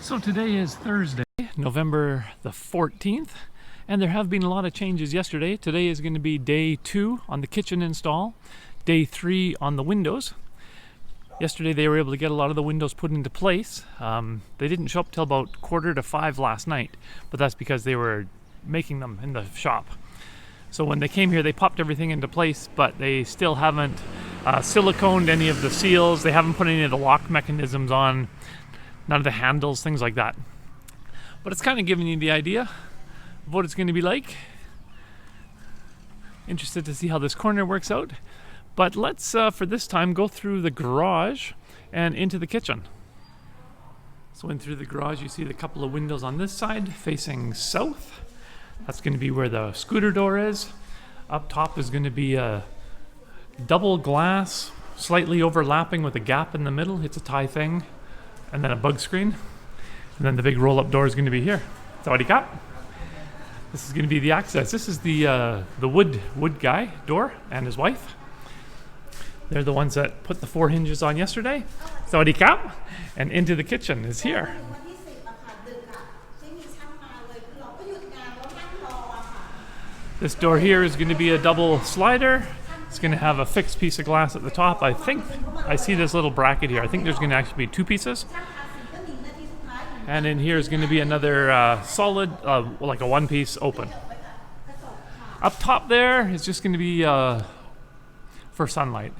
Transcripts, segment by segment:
So today is Thursday, November the 14th, and there have been a lot of changes yesterday. Today is going to be day 2 on the kitchen install, day 3 on the windows. Yesterday they were able to get a lot of the windows put into place. They didn't show up till about 4:45 last night, but that's because they were making them in the shop. So when they came here, they popped everything into place, but they still haven't siliconed any of the seals. They haven't put any of the lock mechanisms on, none of the handles, things like that. But it's kind of giving you the idea of what it's going to be like. Interested to see how this corner works out. But let's, for this time, go through the garage and into the kitchen. So in through the garage, you see the couple of windows on this side facing south. That's going to be where the scooter door is. Up top is going to be a double glass, slightly overlapping with a gap in the middle. It's a tie thing. And then a bug screen. And then the big roll-up door is going to be here. Sawadee Kap. This is going to be the access. This is the wood guy door and his wife. They're the ones that put the 4 hinges on yesterday. Sawadee Kap. And into the kitchen is here. This door here is going to be a double slider. It's going to have a fixed piece of glass at the top. I think I see this little bracket here. I think there's going to actually be 2 pieces. And in here is going to be another solid, like a 1-piece open. Up top there is just going to be for sunlight.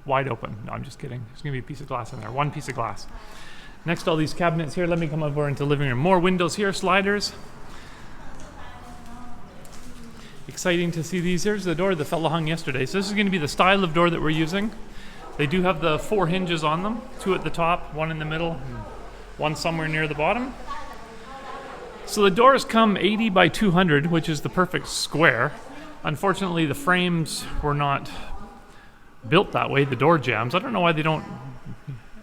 Wide open. No, I'm just kidding. There's going to be a piece of glass in there. 1 piece of glass. Next to all these cabinets here, let me come over into the living room. More windows here, sliders. Exciting to see these. Here's the door the fella hung yesterday. So this is going to be the style of door that we're using. They do have the 4 hinges on them. 2 at the top, 1 in the middle, and 1 somewhere near the bottom. So the doors come 80 by 200, which is the perfect square. Unfortunately, the frames were not built that way, the door jambs. I don't know why they don't.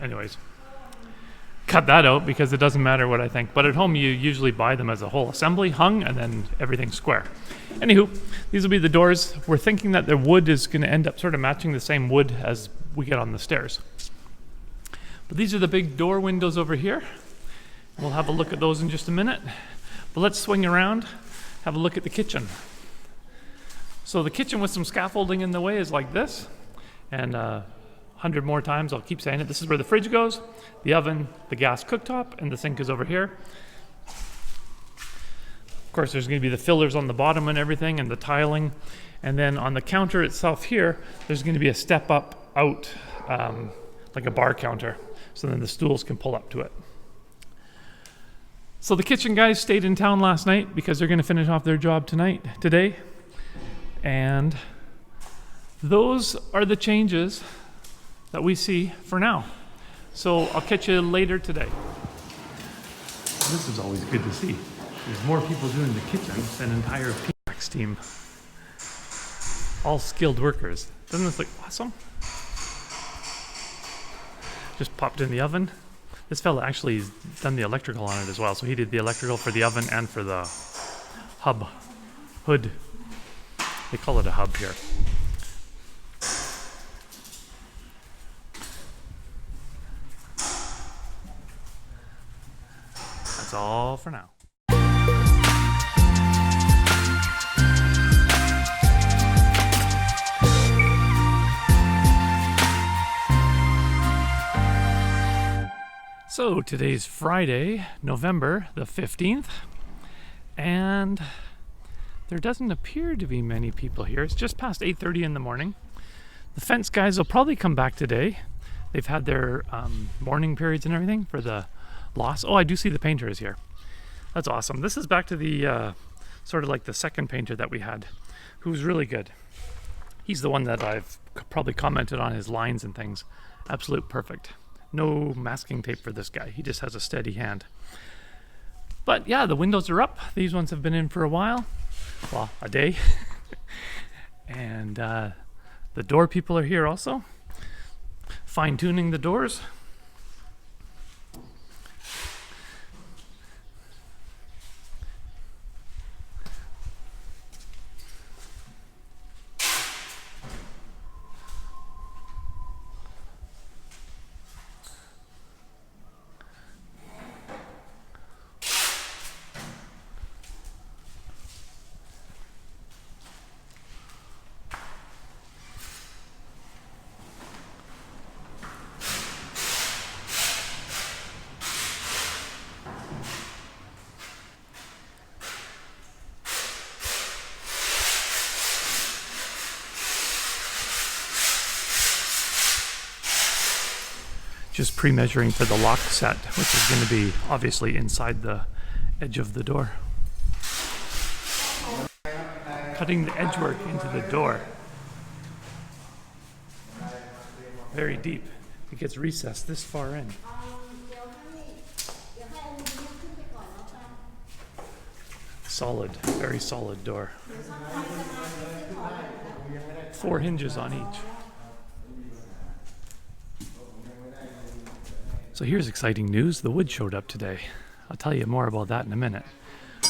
Anyways, cut that out because it doesn't matter what I think. But at home, you usually buy them as a whole assembly, hung, and then everything's square. Anywho, these will be the doors. We're thinking that the wood is going to end up sort of matching the same wood as we get on the stairs. But these are the big door windows over here. We'll have a look at those in just a minute. But let's swing around, have a look at the kitchen. So the kitchen with some scaffolding in the way is like this. And 100 more times, I'll keep saying it. This is where the fridge goes, the oven, the gas cooktop, and the sink is over here. Of course, there's going to be the fillers on the bottom and everything, and the tiling. And then on the counter itself here, there's going to be a step up out, like a bar counter. So then the stools can pull up to it. So the kitchen guys stayed in town last night because they're going to finish off their job today. And those are the changes that we see for now. So I'll catch you later today. This is always good to see. There's more people doing the kitchen than an entire PolarAttack team. All skilled workers. Doesn't this look awesome? Just popped in the oven. This fella actually has done the electrical on it as well. So he did the electrical for the oven and for the hood. They call it a hub here. That's all for now. So today's Friday, November the 15th, and there doesn't appear to be many people here. It's just past 8:30 in the morning. The fence guys will probably come back today. They've had their morning periods and everything for the loss. Oh, I do see the painter is here. That's awesome. This is back to the sort of like the second painter that we had, who was really good. He's the one that I've probably commented on his lines and things. Absolute perfect. No masking tape for this guy. He just has a steady hand. But yeah, the windows are up. These ones have been in for a while. Well, a day. And the door people are here also. Fine-tuning the doors. just pre-measuring for the lock set, which is going to be obviously inside the edge of the door. Cutting the edgework into the door. Very deep. It gets recessed this far in. Solid, very solid door. 4 hinges on each. So here's exciting news. The wood showed up today. I'll tell you more about that in a minute.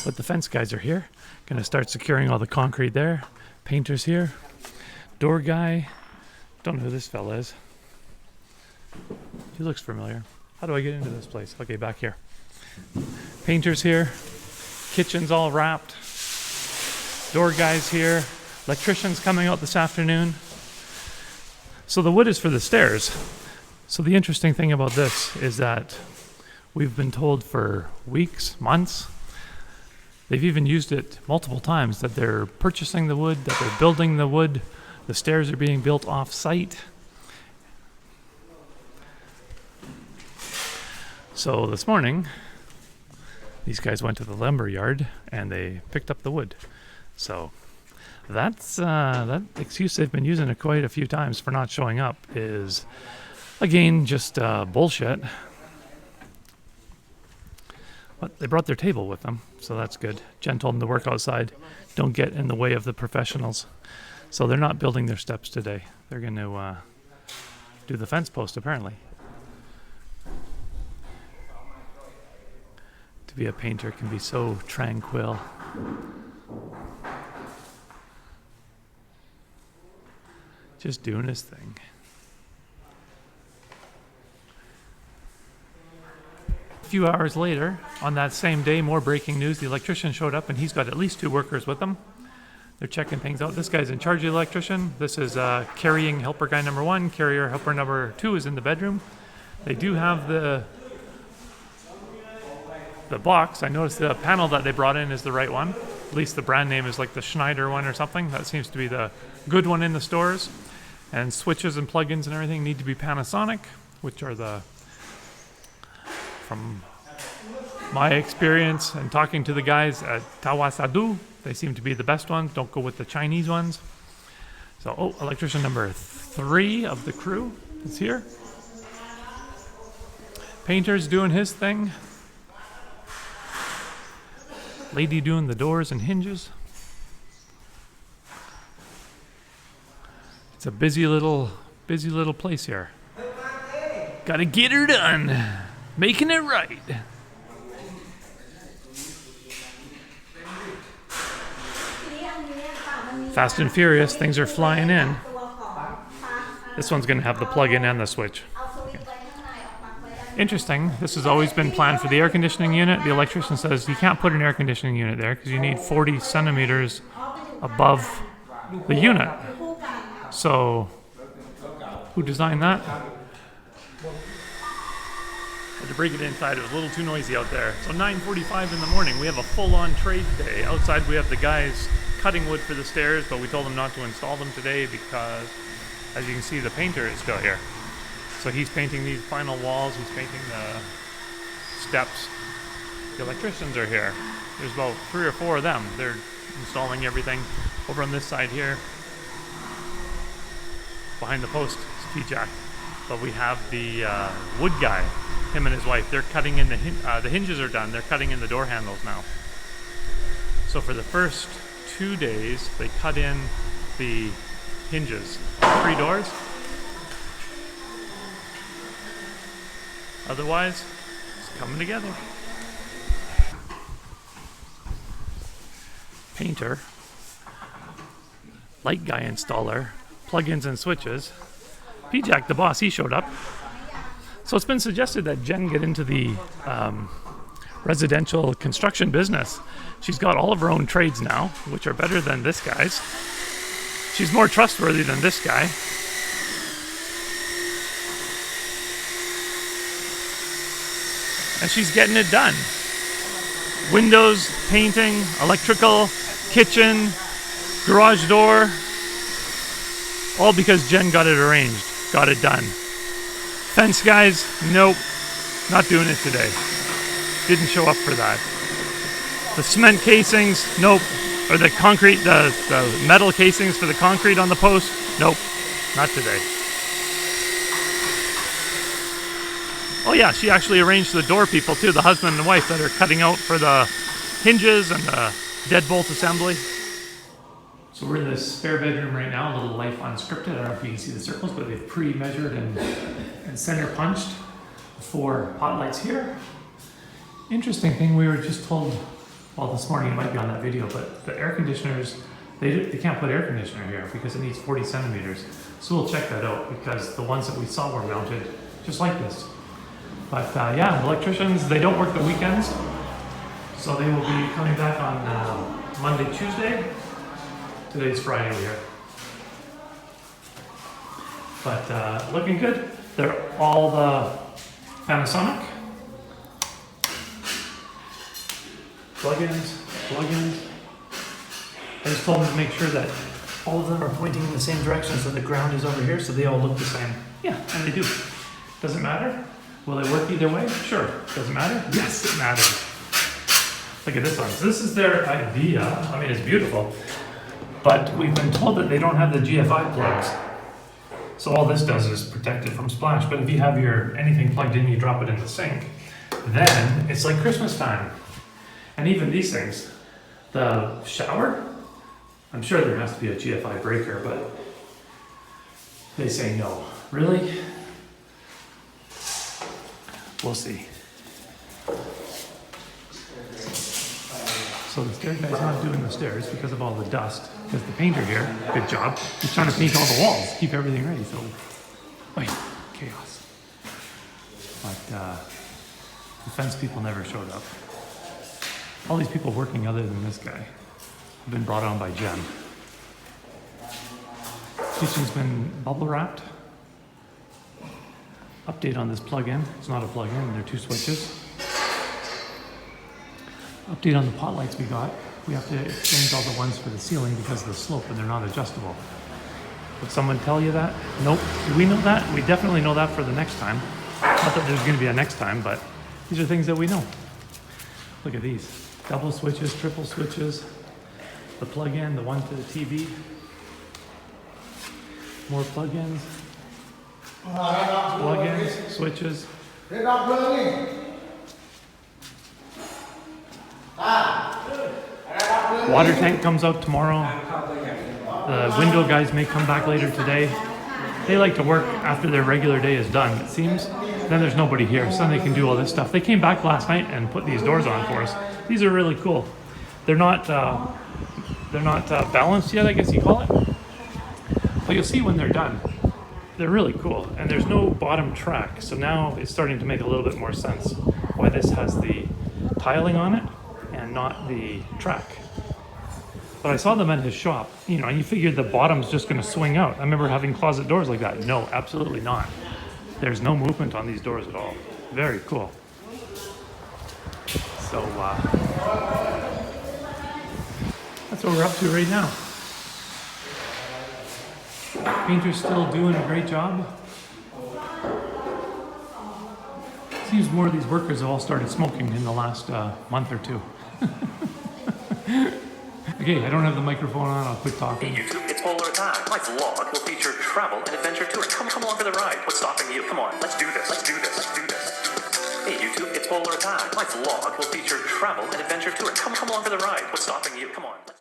But the fence guys are here. Gonna start securing all the concrete there. Painter's here. Door guy. Don't know who this fella is. He looks familiar. How do I get into this place? Okay, back here. Painter's here. Kitchen's all wrapped. Door guy's here. Electrician's coming out this afternoon. So the wood is for the stairs. So the interesting thing about this is that we've been told for weeks, months, they've even used it multiple times, that they're purchasing the wood, that they're building the wood, the stairs are being built off-site. So this morning, these guys went to the lumber yard and they picked up the wood. So that's that excuse they've been using it quite a few times for not showing up is, again, just bullshit. But they brought their table with them, so that's good. Jen told them to work outside. Don't get in the way of the professionals. So they're not building their steps today. They're going to do the fence post, apparently. To be a painter can be so tranquil. Just doing his thing. A few hours later, on that same day, more breaking news. The electrician showed up and he's got at least 2 workers with him. They're checking things out. This guy's in charge of the electrician. This is carrying helper guy number 1. Carrier helper number 2 is in the bedroom. They do have the box. I noticed the panel that they brought in is the right one. At least the brand name is like the Schneider one or something. That seems to be the good one in the stores. And switches and plugins and everything need to be Panasonic, which are the, from my experience and talking to the guys at Tawasadu, they seem to be the best ones. Don't go with the Chinese ones. So, electrician number 3 of the crew is here. Painter's doing his thing. Lady doing the doors and hinges. It's a busy little place here. Gotta get her done. Making it right. Fast and furious, things are flying in. This one's gonna have the plug-in and the switch. Interesting, this has always been planned for the air conditioning unit. The electrician says you can't put an air conditioning unit there because you need 40 centimeters above the unit. So, who designed that? Had to break it inside, it was a little too noisy out there. So 9:45 in the morning, we have a full-on trade day. Outside we have the guys cutting wood for the stairs, but we told them not to install them today because, as you can see, the painter is still here. So he's painting these final walls, he's painting the steps. The electricians are here. There's about 3 or 4 of them. They're installing everything. Over on this side here, behind the post, is P-Jack. But we have the wood guy, him and his wife. They're cutting in the hinges are done. They're cutting in the door handles now. So for the first 2 days, they cut in the hinges. 3 doors. Otherwise, it's coming together. Painter, light guy installer, plugins and switches. P-Jack, the boss, he showed up. So it's been suggested that Jen get into the residential construction business. She's got all of her own trades now, which are better than this guy's. She's more trustworthy than this guy. And she's getting it done. Windows, painting, electrical, kitchen, garage door. All because Jen got it arranged, got it done. Fence guys, nope, not doing it today. Didn't show up for that. The cement casings, nope. Or the concrete, the metal casings for the concrete on the post, nope, not today. Oh yeah, she actually arranged the door people too, the husband and wife that are cutting out for the hinges and the deadbolt assembly. So we're in this spare bedroom right now, a little life unscripted. I don't know if you can see the circles, but they've pre-measured and center punched the 4 hot lights here. Interesting thing, we were just told, well, this morning it might be on that video, but the air conditioners, they can't put air conditioner here because it needs 40 centimeters. So we'll check that out because the ones that we saw were mounted just like this. But yeah, electricians, they don't work the weekends. So they will be coming back on Monday, Tuesday. Today's Friday here. But looking good. They're all the Panasonic. Plug-ins. I just told them to make sure that all of them are pointing in the same direction so the ground is over here so they all look the same. Yeah, and they do. Doesn't matter. Will they work either way? Sure. Doesn't matter? Yes, it matters. Look at this one. So this is their idea. I mean, it's beautiful. But we've been told that they don't have the GFI plugs. So all this does is protect it from splash. But if you have your anything plugged in, you drop it in the sink, then it's like Christmas time. And even these things, the shower, I'm sure there has to be a GFI breaker, but they say no. Really? We'll see. So the stair guy's not doing the stairs because of all the dust. Because the painter here, good job, he's trying to paint all the walls, keep everything ready. So, wait, chaos. But the fence people never showed up. All these people working other than this guy have been brought on by Jen. Kitchen's been bubble wrapped. Update on this plug-in. It's not a plug-in, they're 2 switches. Update on the pot lights we got. We have to exchange all the ones for the ceiling because of the slope and they're not adjustable. Did someone tell you that? Nope. Do we know that? We definitely know that for the next time. Not that there's going to be a next time, but these are things that we know. Look at these. Double switches, triple switches. The plug-in, the one to the TV. More plug-ins. Plug-ins, switches. Water tank comes out tomorrow. The window guys may come back later today. They like to work after their regular day is done, it seems. Then there's nobody here, so then they can do all this stuff. They came back last night and put these doors on for us. These are really cool. They're not balanced yet, I guess you call it. But you'll see when they're done. They're really cool, and there's no bottom track, so now it's starting to make a little bit more sense why this has the tiling on it and not the track. But I saw them at his shop, you know, and you figured the bottom's just going to swing out. I remember having closet doors like that. No, absolutely not. There's no movement on these doors at all. Very cool. So that's what we're up to right now. Painter's still doing a great job. Seems more of these workers have all started smoking in the last month or 2. Okay, I don't have the microphone on, I'll quit talking. Hey YouTube, it's PolarAttack. My vlog will feature travel and adventure tour. Come along for the ride. What's stopping you? Come on, let's do this. Hey YouTube, it's PolarAttack. My vlog will feature travel and adventure tour. Come along for the ride. What's stopping you? Come on.